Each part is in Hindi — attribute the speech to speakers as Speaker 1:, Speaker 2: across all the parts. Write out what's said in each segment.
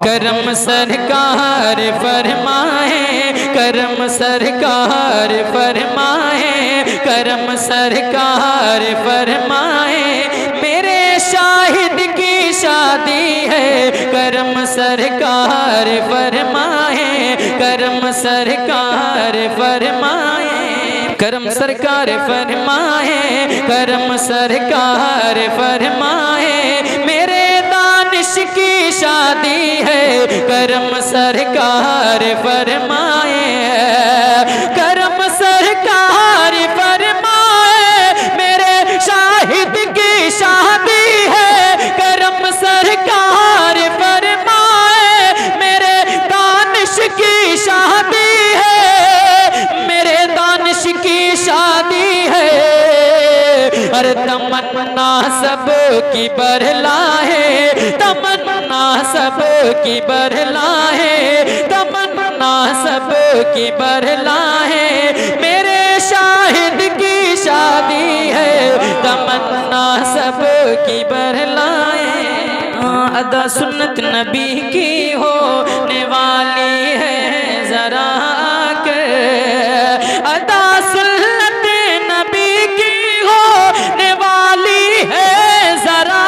Speaker 1: करम सरकार फरमाए, करम सरकार फरमाए, करम सरकार फरमाए, मेरे शाहिद की शादी है। करम सरकार फरमाए, करम सरकार फरमाए, करम सरकार फरमाए, करम सरकार फरमाए, मेरे दानिश की शादी है। करम सरकार फरमाए, करम सरकार फरमाए, मेरे शाहिद की शादी है। करम सरकार फरमाए, मेरे दानिश की शादी है, मेरे दानिश की शादी है। अरे तमन्ना सब की बरला है, तमन्ना सब की बरला है, तमन्ना सब की बरला है, मेरे शाहिद की शादी है। तमन्ना सब की बरला है, अदा सुन्नत नबी की होने वाली है जरा के, अदा सुन्नत नबी की होने वाली है जरा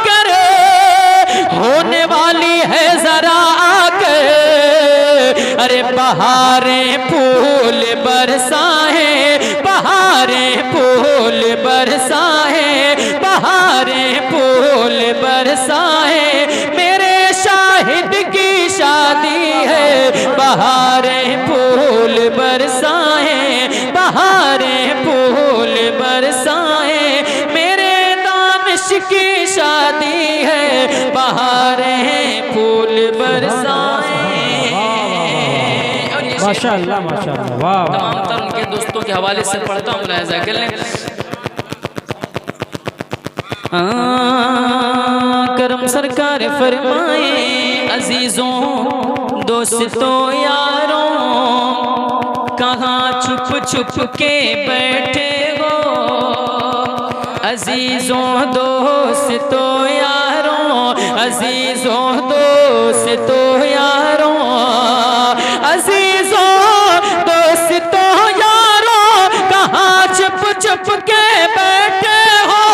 Speaker 1: कर, होने वाली है जरा कर। अरे बहारें फूल बरसाए, बहारें फूल बरसाए, बहारें फूल बरसाए, मेरे शाहिद की शादी है। बहारें फूल बरसाए, बहारें फूल बरसाए, मेरे दानिश की शादी है। बहारें फूल बरसाए।
Speaker 2: माशाअल्लाह माशाअल्लाह, वाह।
Speaker 1: तमाम तर उनके दोस्तों के हवाले से पढ़ता हूँ, मुलाहिज़ा कर लें। करम सरकार फरमाए, अजीजों दोस्तों यारों, कहाँ छुप छुप के बैठे हो। अजीजों दोस्तों यारों, अजीजों दोस्तों यारों, अजीजों दोस्तों यारों, कहाँ छुप छुप के बैठे हो,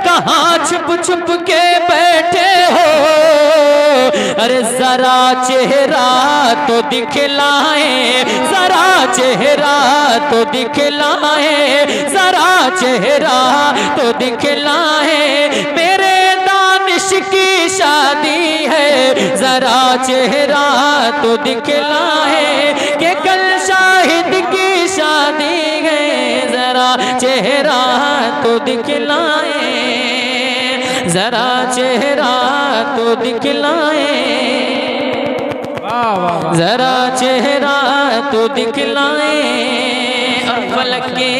Speaker 1: कहाँ छुप छुप के बैठे हो। अरे जरा चेहरा तो दिखलाए, जरा चेहरा तो दिखलाए, जरा चेहरा तो दिखलाए, मेरे दानिश की शादी है। जरा चेहरा तो दिखलाए कि कल शाहिद की शादी है। जरा चेहरा तो दिखलाए, जरा चेहरा तो दिखलाए, जरा चेहरा तो दिखलाए। और फलक के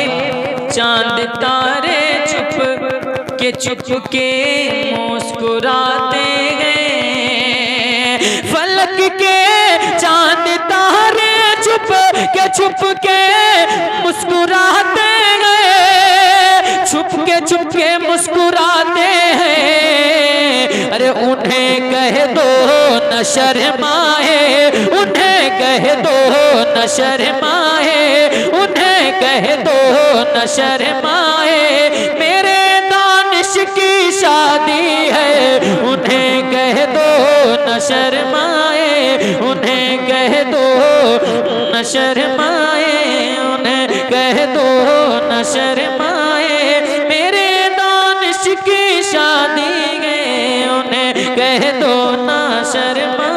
Speaker 1: चांद तारे चुप के मुस्कुराते हैं। फलक के चांद तारे चुप के मुस्कुराते हैं, छुप के मुस्कुराते हैं। अरे उन्हें कह दो न शर्माए, उन्हें कह दो न शर्माए, उन्हें कह दो न शर्माए, मेरे दानिश की शादी है। उन्हें कह दो न शर्माए, उन्हें कह दो न शर्माए, उन्हें कह दो न शर्माए, मेरे दानिश की शादी है। उन्हें कह दो न शर्माए।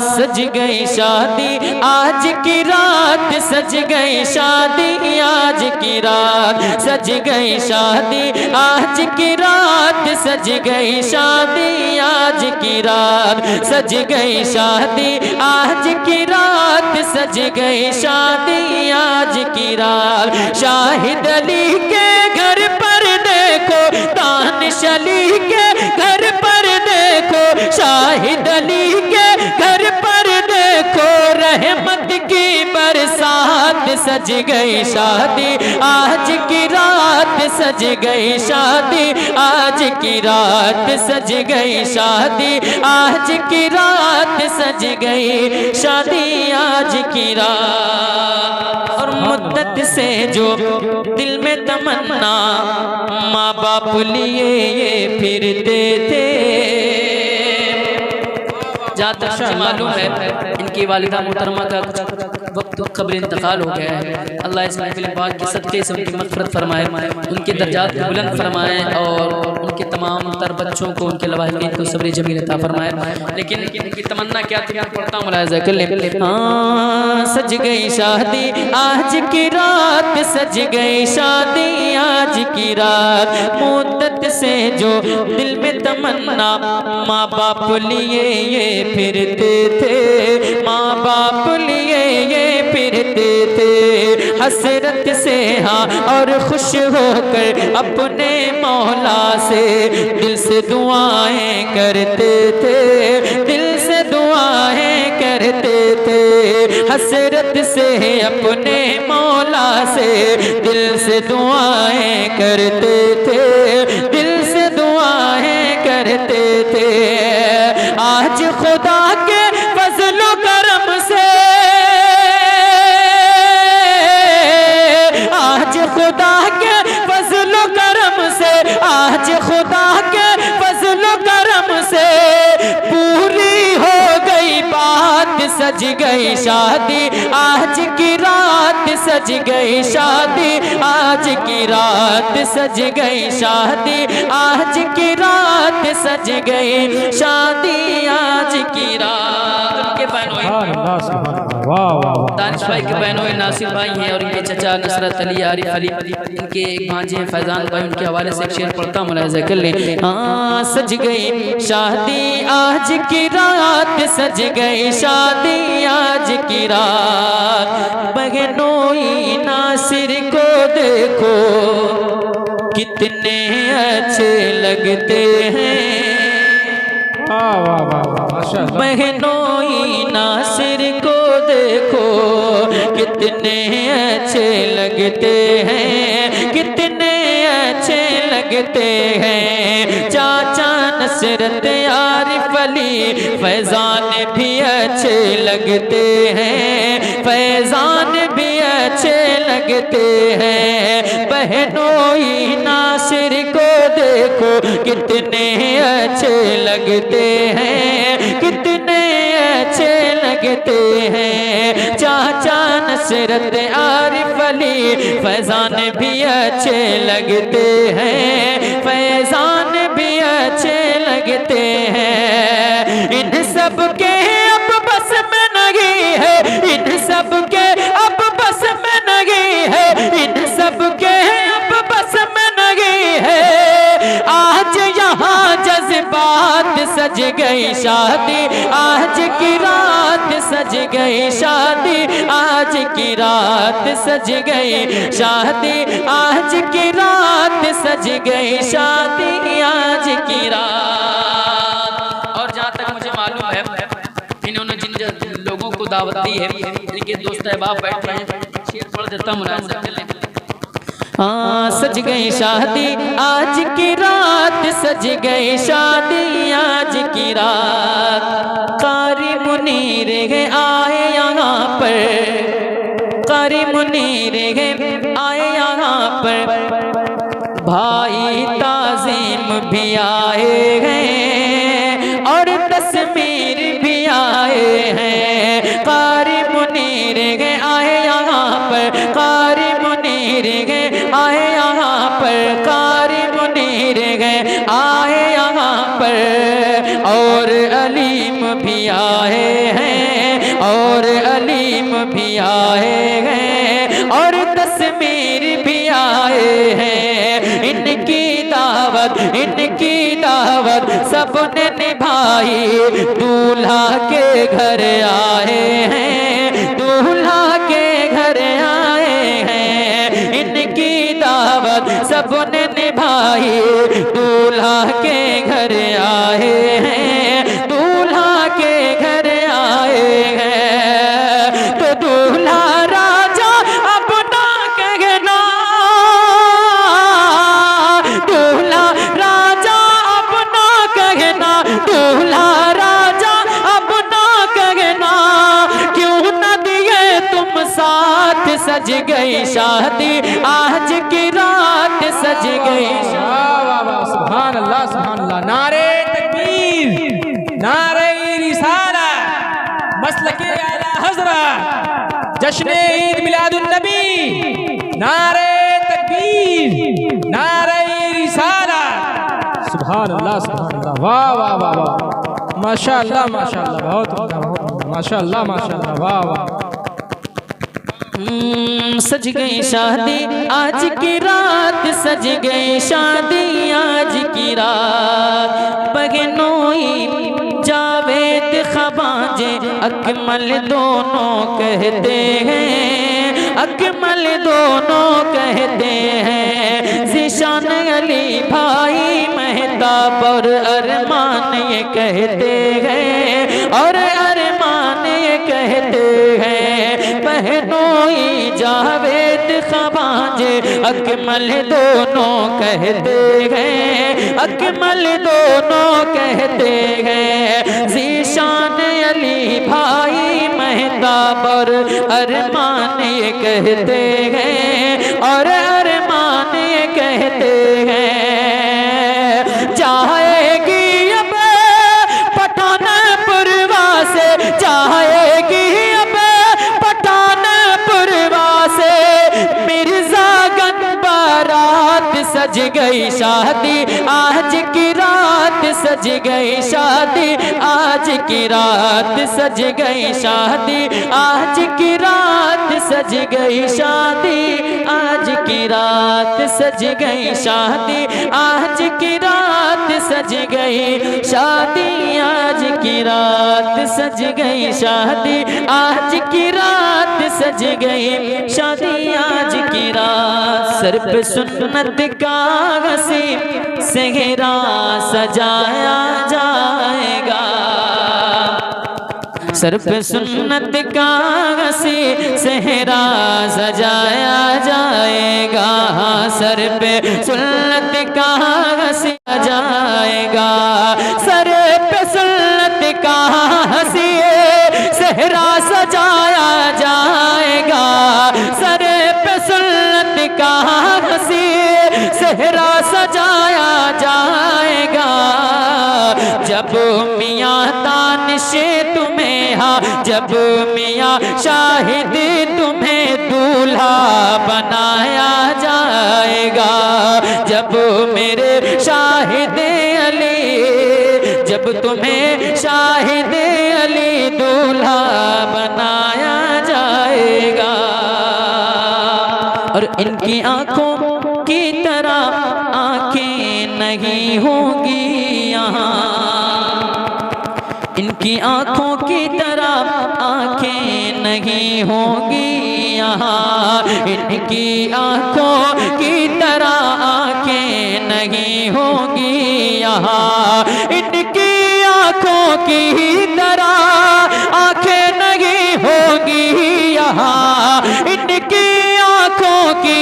Speaker 1: सज गई शादी आज की रात, सज गई शादी आज की रात, सज गई शादी आज की रात, सज गई शादी आज की रात, सज गई शादी आज की रात, सज गई शादी आज की रात। शाहिद अली के घर पर देखो, दानिश अली के घर पर देखो, शाहिद अली के घर पर देखो, रहमत की बरसात सज गई शादी आज की रात सज गई शादी आज की रात सज गई शादी आज की रात सज गई शादी आज की रात। और मुद्दत से जो दिल में तमन्ना माँ बाप लिए ये फिरते थे। जहाँ तक मुझे मालूम है इनकी वालिदा मोहतरमा का वक्त कब्र इंतकाल हो गया है। अल्लाह इस महफिल पाक के सदक़े से उनकी मग़फ़िरत फरमाए, उनके दर्जात को बुलंद फरमाए और उनके तमाम तर बच्चों को उनके लवाहिक़ीन को सब्र जमील अता फरमाए। लेकिन इनकी तमन्ना क्या थी पढ़ता हूँ मुलाहिज़ा कर ले। सज गई शादी आज की रात सज गई शादी आज की रात। मुद्दत से जो दिल में तमन्ना माँ बाप लिए ये फिरते थे माँ बाप लिए ये फिरते थे। हसरत से हाँ और खुश होकर अपने मौला से दिल से दुआएं करते थे दिल से दुआएं करते थे। हसरत से अपने मौला से दिल से दुआएं करते थे दिल से दुआएं करते थे। आज खुदा के फज़ल करम से आज खुदा के फज़ल करम से आज खुदा के फज़ल करम से पूरी हो गई बात सज गई शादी आज की रात सज गई शादी आज की रात सज गई शादी आज की रात सज गई शादी आज की रात। के बहनों दानिश भाई के बहनों नासिर भाई हैं और इनके चचा नसरत अली आरिफ अली इनके एक भांजे हैं फैजान भाई। उनके हवाले से एक शेर पढ़ता हूं मुलाहिज़ा कर ले। हाँ सज गई शादी आज की रात सज गई शादी आज की रात। बहनों नासिर को देखो कितने अच्छे लगते हैं। बहनों नासिर को देखो कितने अच्छे लगते हैं कितने अच्छे लगते हैं। चाचा नसरत आरिफ अली फैजान भी अच्छे लगते हैं फैजान भी अच्छे लगते हैं। बहनों नासिर को देखो कितने अच्छे लगते हैं कितने अच्छे लगते हैं। चाचा नसरत आरिफ अली फैजान भी अच्छे लगते हैं फैजान भी अच्छे लगते हैं। इन सब के अब बस में नहीं है इन सब के अब बस में नहीं है इन सब के अब बस में नहीं है। आज यहाँ जज्बात सज गई शादी आज की रात सज गई शादी आज की रात सज गई शादी आज की रात सज गई शादी आज की रात। और जहाँ तक मुझे मालूम है इन्होंने जिन लोगों को दावत दी है इनके दोस्त अहबाब बैठ रहे हैं। शेर पढ़ देता हूँ मुलाहिज़ा कर लें। हाँ सज गई शादी आज की रात सज गई शादी आज की रात। कारी मुनीर आए यहाँ पर कारी मुनीर आए यहाँ पर भाई ताज़ीम भी आए हैं और तस्मीर भी आए हैं। कारी मुनीर आए यहाँ पर कारी मुनीर आए यहाँ पर कारी मुनीर आए यहाँ पर और अलीम भी आए हैं और अलीम भी आए हैं और तस्मीर भी आए हैं। इनकी दावत सबने निभाई दूल्हा के घर आए हैं दूल्हा के घर आए हैं। इनकी दावत सबने निभाई दूल्हा के घर आए हैं दूल्हा के घर आए हैं। तो दूल्हा राजा सज गई शादी, आज की रात सज गई।
Speaker 3: वाह वाह वाह, सुभान अल्लाह सुभान अल्लाह। नारे तकबीर, नारे रिसालत, मसलके आला हज़रत, जश्न ईद मिलादुन नबी, नारे तकबीर, नारे रिसालत, सुभान अल्लाह सुभान अल्लाह। वाह वाह वाह वाह, माशाअल्लाह माशाअल्लाह, बहुत बहुत माशाअल्लाह माशाअल्लाह, वाह वाह।
Speaker 1: सज गई शादी आज की रात, सज गई शादी आज की रात। बगनोई जावेद ख़वाजे अकमल दोनों कहते हैं, अकमल दोनों कहते हैं। ज़ीशान अली भाई मेहताब और अरमान ये कहते हैं, और अरमान ये कहते हैं। बहनोई जावेद ख़वाजे अकमल दोनों कहते हैं, अकमल दोनों कहते हैं। ज़ीशान अली भाई मेहताब और अरमान ये कहते हैं, और अरमान ये कहते हैं। जाएगी अब पठानपुर वासे, जाएगी अब पठानपुर वासे, मिर्जा गंज बारात सज गई शादी, आज की रात सज गई शादी, आज की रात सज गई शादी, आज की रात सज गई शादी, आज की रात सज गई शादी, आज की रात सज गई शादी, आज की रात सज गई शादी, आज की रात सज गई शादी, आज की रात। सर पे सुन्नत का हसी सेहरा सजाया जाएगा, सर पे सुन्नत का हसी सेहरा सजाया जाएगा, सर पे सुन्नत का हसी सजाएगा, सर पे सुन्नत का हसी सेहरा सजाया जाएगा, सर पे सुन्नत का हसी सेहरा सजाया जाएगा। जब मियाँ तानिशे तुम्हें, हाँ जब मियाँ शाहिद तुम्हें दूल्हा बनाया जाएगा, जब मेरे शाहिद अली, जब तुम्हें शाहिद अली दूल्हा बनाया जाएगा। और इनकी आंखों की तरह आंखें नहीं होंगी यहाँ, इनकी आंखों की तरह आंखें नहीं होंगी यहाँ, इनकी आंखों की तरह आंखें नहीं होंगी यहाँ, इनकी आंखों की तरह आंखें नहीं होंगी यहाँ, इनकी आंखों की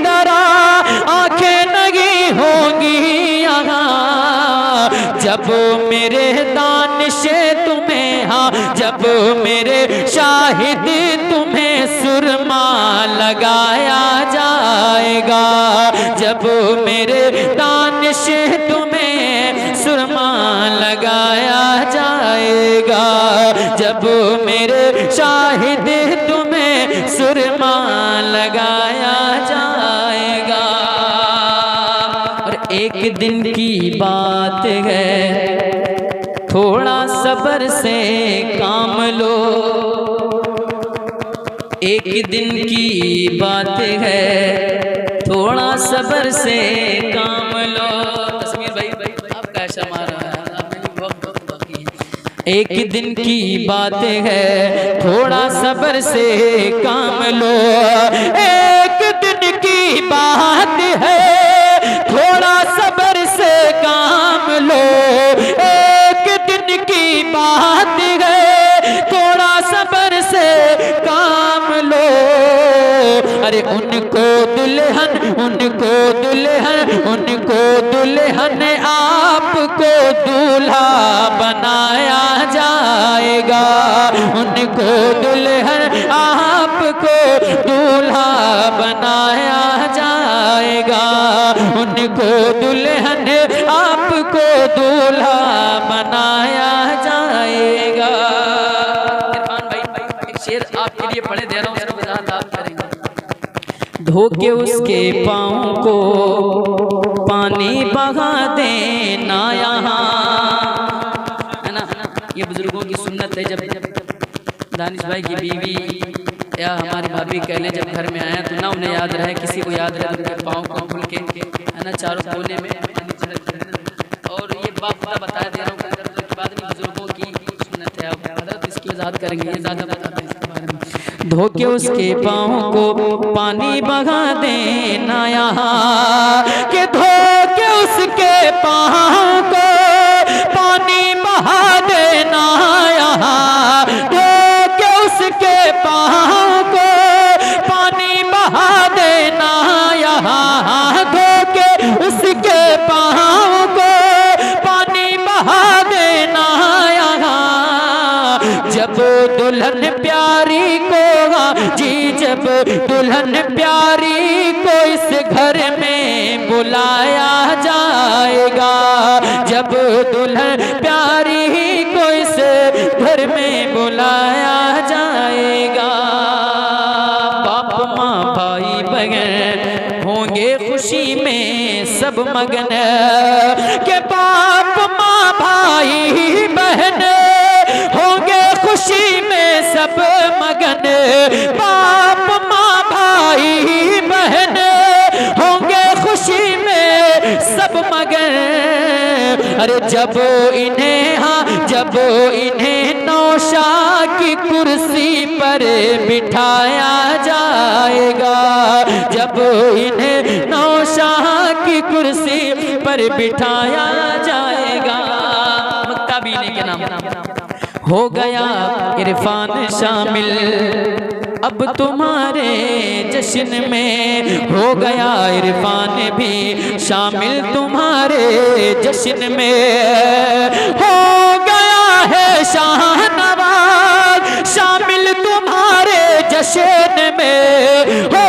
Speaker 1: तरह आंखें नहीं होंगी यहाँ। जब मेरे दानिशे तुम्हें, हाँ जब मेरे शाहिद तुम्हें सुरमा लगाया जाएगा, जब मेरे दानिशे तुम्हें सुरमा लगाया जाएगा, जब मेरे शाहिद तुम्हें सुरमा लगाया जाएगा। और एक दिन की बात है, थोड़ा सब्र से काम लो, एक दिन की बात है, थोड़ा सब्र से काम लो। तस्वीर भाई आप कैसा मारा है, बहुत बाकी है। एक दिन की बात है, थोड़ा सब्र से काम लो, एक दिन की बात है, थोड़ा सब्र से काम लो, एक दिन की बात है, थोड़ा सब्र से काम लो। अरे उनको दुल्हन, उनको दुल्हन, उनको दुल्हन आपको दूल्हा बनाया जाएगा, उनको दुल्हन आप आपको दूल्हा बनाया जाएगा, उनको दुल्हन आपको दूल्हा बनाया जाएगा। इरफान भाई एक शेर आपके लिए पढ़े दे रहा हूँ, उसकी वजाहत आप करेंगे। धोके उसके पाँव को पानी बहा देना यहाँ, है ना, ये बुजुर्गों की सुन्नत है। जब दानिश भाई की बीवी या हमारी भाभी कह लें जब घर में आया तो ना उन्हें याद रहे, किसी को याद रहे उनके पाँव को खुल के, है ना, चारों कोने में पानी छिड़क देना। और ये बात बता दे रहा हूँ के बाद में बुजुर्गों की सुन्नत है, हज़रत इसकी वजाहत करेंगे, ये ज़्यादा बताते हैं इसके बारे में। धोके उसके पाँव को पानी बहा देना यहाँ, कि धोके उसके पाँव को पानी बहा देना यहाँ, धोके उसके पाँव को पानी बहा देना यहाँ, धोके उसके पाँव को पानी बहा देना यहाँ। जब दुल्हन प्यारी को जी, जब दुल्हन प्यारी को इस घर में बुलाया जाएगा, जब दुल्हन प्यारी को इस घर में बुलाया जाएगा, बाप माँ भाई बहन होंगे खुशी में सब मगन, के बाप माँ भाई बहन होंगे खुशी में सब मगन, बाप माँ भाई बहन होंगे खुशी में सब मगन। अरे जब इन्हें, हाँ जब इन्हें नौशा की कुर्सी पर बिठाया जाएगा, जब इन्हें नौशा की कुर्सी पर बिठाया जाएगा। मुक्ताबीनी के नाम हो गया इरफान शामिल अब तुम्हारे जश्न में, हो गया इरफान भी शामिल तुम्हारे जश्न में, हो गया है शाहनवाज शामिल तुम्हारे जश्न में, हो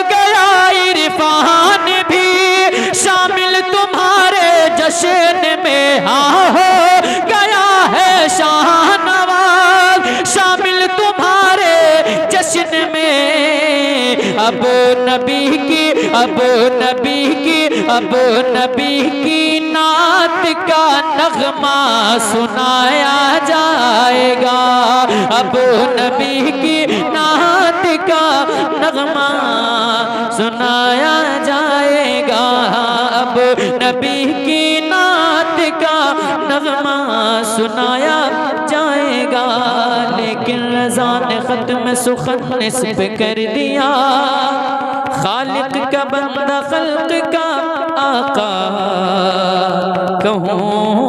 Speaker 1: गया इरफान भी शामिल तुम्हारे जश्न में, हाँ हो गया है शाहनवाज शामिल तुम्हारे जश्न में। अब नबी की, अब नबी की, अब नबी की नात का नगमा सुनाया जाएगा, अब नबी की नात का नगमा सुनाया जाएगा, अब नबी की नात का नगमा सुनाया जाएगा। लेकिन रज़ा ने ख़त्म सुखन निस्ब कर दिया, खालिक का बंदा खल्क का आका कहूँ